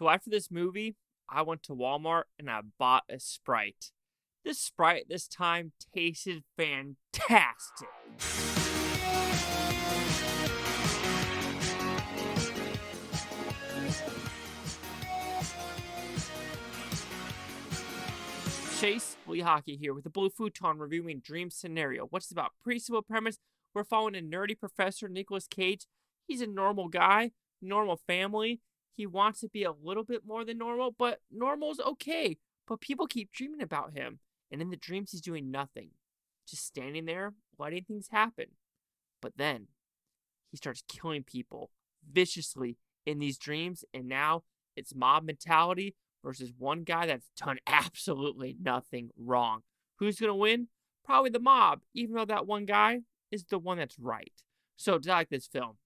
So after this movie, I went to Walmart and I bought a Sprite. This Sprite this time tasted fantastic. Chase Lee Hockey here with the Blue Futon reviewing Dream Scenario. What's it about? Pretty simple premise. We're following a nerdy professor, Nicolas Cage. He's a normal guy, normal family. He wants to be a little bit more than normal, but normal's okay. But people keep dreaming about him. And in the dreams, he's doing nothing. Just standing there, letting things happen. But then, he starts killing people viciously in these dreams. And now, it's mob mentality versus one guy that's done absolutely nothing wrong. Who's going to win? Probably the mob, even though that one guy is the one that's right. So, did I like this film?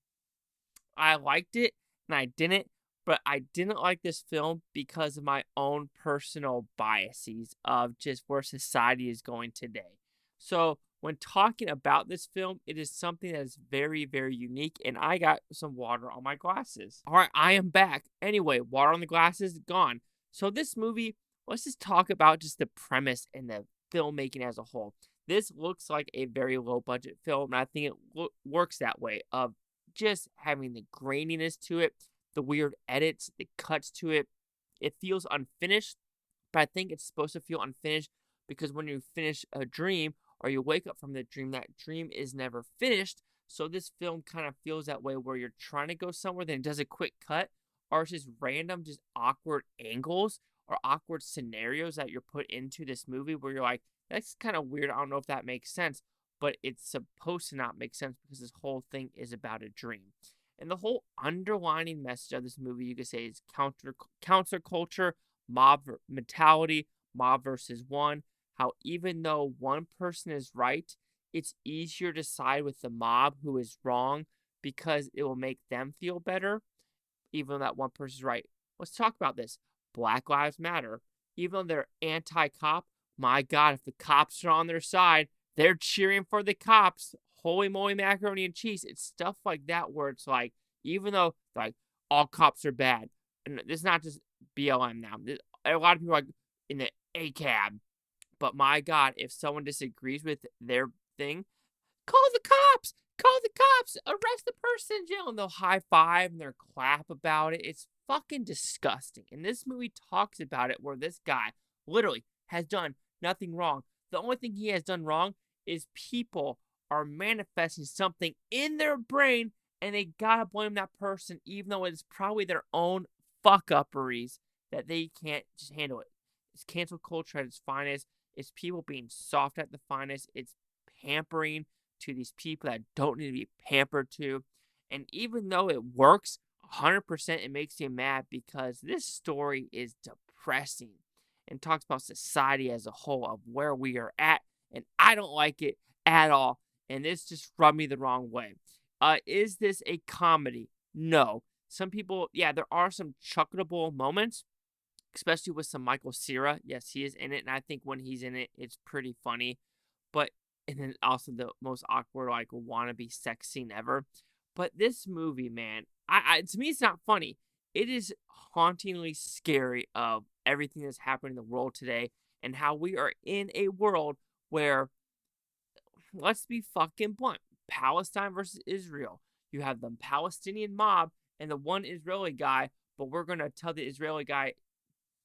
I liked it, and I didn't. But I didn't like this film because of my own personal biases of just where society is going today. So when talking about this film, it is something that is very, very unique. And I got some water on my glasses. All right, I am back. Anyway, water on the glasses, gone. So this movie, let's just talk about just the premise and the filmmaking as a whole. This looks like a very low budget film, and I think it works that way of just having the graininess to it. The weird edits, the cuts to it. It feels unfinished, but I think it's supposed to feel unfinished because when you finish a dream or you wake up from the dream, that dream is never finished. So this film kind of feels that way where you're trying to go somewhere, then it does a quick cut, or it's just random, just awkward angles or awkward scenarios that you're put into this movie where you're like, that's kind of weird. I don't know if that makes sense, but it's supposed to not make sense because this whole thing is about a dream. And the whole underlining message of this movie, you could say, is counter culture, mob mentality, mob versus one. How even though one person is right, it's easier to side with the mob who is wrong because it will make them feel better, even though that one person is right. Let's talk about this. Black Lives Matter. Even though they're anti-cop, my God, if the cops are on their side, they're cheering for the cops. Holy moly, macaroni and cheese. It's stuff like that where it's like, even though like all cops are bad, and this is not just BLM now. A lot of people are like in the ACAB, but my God, if someone disagrees with their thing, call the cops. Call the cops. Arrest the person in jail, and they'll high five and they'll clap about it. It's fucking disgusting. And this movie talks about it where this guy literally has done nothing wrong. The only thing he has done wrong is people are manifesting something in their brain and they gotta blame that person even though it's probably their own fuck-upperies that they can't just handle it. It's cancel culture at its finest. It's people being soft at the finest. It's pampering to these people that don't need to be pampered to. And even though it works 100%, it makes you mad because this story is depressing and talks about society as a whole of where we are at. And I don't like it at all. And this just rubbed me the wrong way. Is this a comedy? No. Some people, yeah, there are some chuckleable moments, especially with some Michael Cera. Yes, he is in it, and I think when he's in it, it's pretty funny. But, and then also the most awkward, like, wannabe sex scene ever. But this movie, man, to me, it's not funny. It is hauntingly scary of everything that's happening in the world today and how we are in a world where, let's be fucking blunt. Palestine versus Israel. You have the Palestinian mob and the one Israeli guy, but we're going to tell the Israeli guy,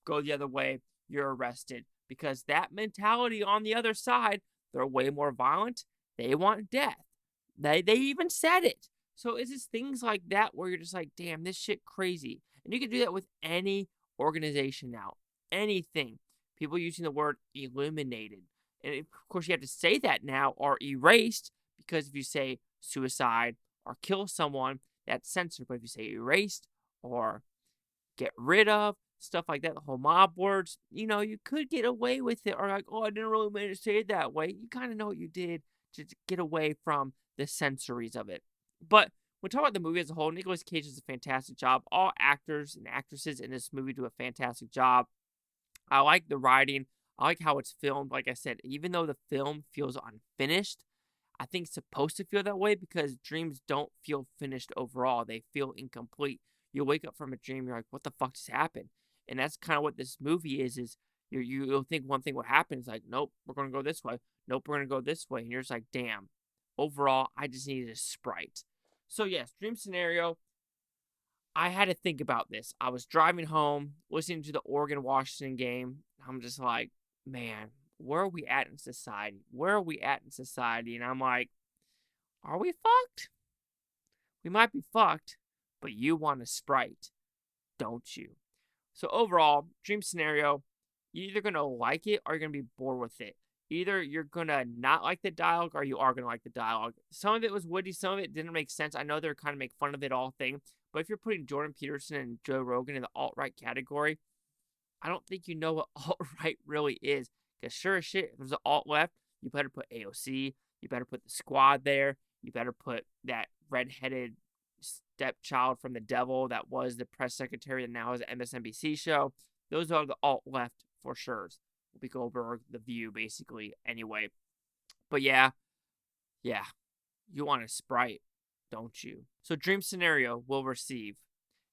go the other way, you're arrested. Because that mentality on the other side, they're way more violent. They want death. They even said it. So it's just things like that where you're just like, damn, this shit crazy. And you can do that with any organization now. Anything. People using the word eliminated. And of course, you have to say that now or erased because if you say suicide or kill someone, that's censored. But if you say erased or get rid of, stuff like that, the whole mob words, you know, you could get away with it. Or like, oh, I didn't really mean to say it that way. You kind of know what you did to get away from the censories of it. But when talking about the movie as a whole, Nicolas Cage does a fantastic job. All actors and actresses in this movie do a fantastic job. I like the writing. I like how it's filmed. Like I said, even though the film feels unfinished, I think it's supposed to feel that way because dreams don't feel finished overall. They feel incomplete. You'll wake up from a dream, you're like, what the fuck just happened? And that's kind of what this movie is you'll think one thing will happen. It's like, nope, we're going to go this way. Nope, we're going to go this way. And you're just like, damn. Overall, I just needed a Sprite. So, yes, dream scenario. I had to think about this. I was driving home, listening to the Oregon-Washington game. I'm just like, man, where are we at in society? Where are we at in society? And I'm like, are we fucked? We might be fucked, but you want a Sprite, don't you? So overall, dream scenario, you're either going to like it or you're going to be bored with it. Either you're going to not like the dialogue or you are going to like the dialogue. Some of it was witty, some of it didn't make sense. I know they're kind of make fun of it all thing, but if you're putting Jordan Peterson and Joe Rogan in the alt-right category, I don't think you know what alt-right really is. Because sure as shit, if there's an alt-left, you better put AOC, you better put the Squad there, you better put that redheaded stepchild from the devil that was the press secretary and now has an MSNBC show. Those are the alt-left for sure. Whoopi Goldberg, The View, basically, anyway. But yeah, you want a Sprite, don't you? So Dream Scenario will receive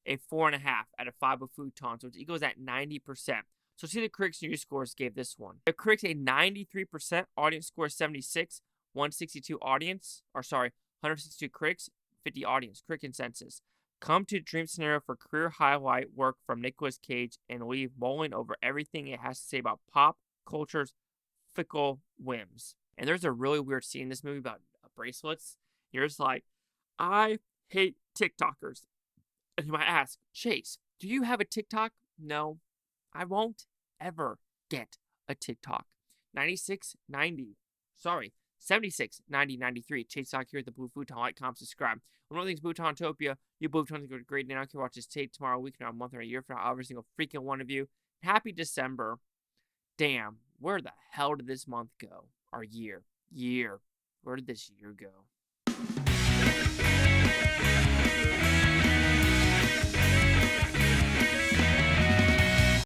a 4.5 out of 5 with Futon, so it equals at 90%. So see the Critics News scores gave this one. The Critics a 93%, audience score 76, 162 audience, or sorry, 162 critics, 50 audience, critic consensus. Come to Dream Scenario for career highlight work from Nicolas Cage and leave mulling over everything it has to say about pop culture's fickle whims. And there's a really weird scene in this movie about bracelets. You're just like, I hate TikTokers. And you might ask, Chase, do you have a TikTok? No, I won't ever get a TikTok. 96, 90. Sorry, 76, 90, 93. Chase Talk here at the Blue Futon. Like, comment, subscribe. One of the things, Bhutontopia, you Blue Futons go to great day. I can watch this tape tomorrow, week, a month, or a year from now. Every single freaking one of you. Happy December. Damn, where the hell did this month go? Or year. Where did this year go?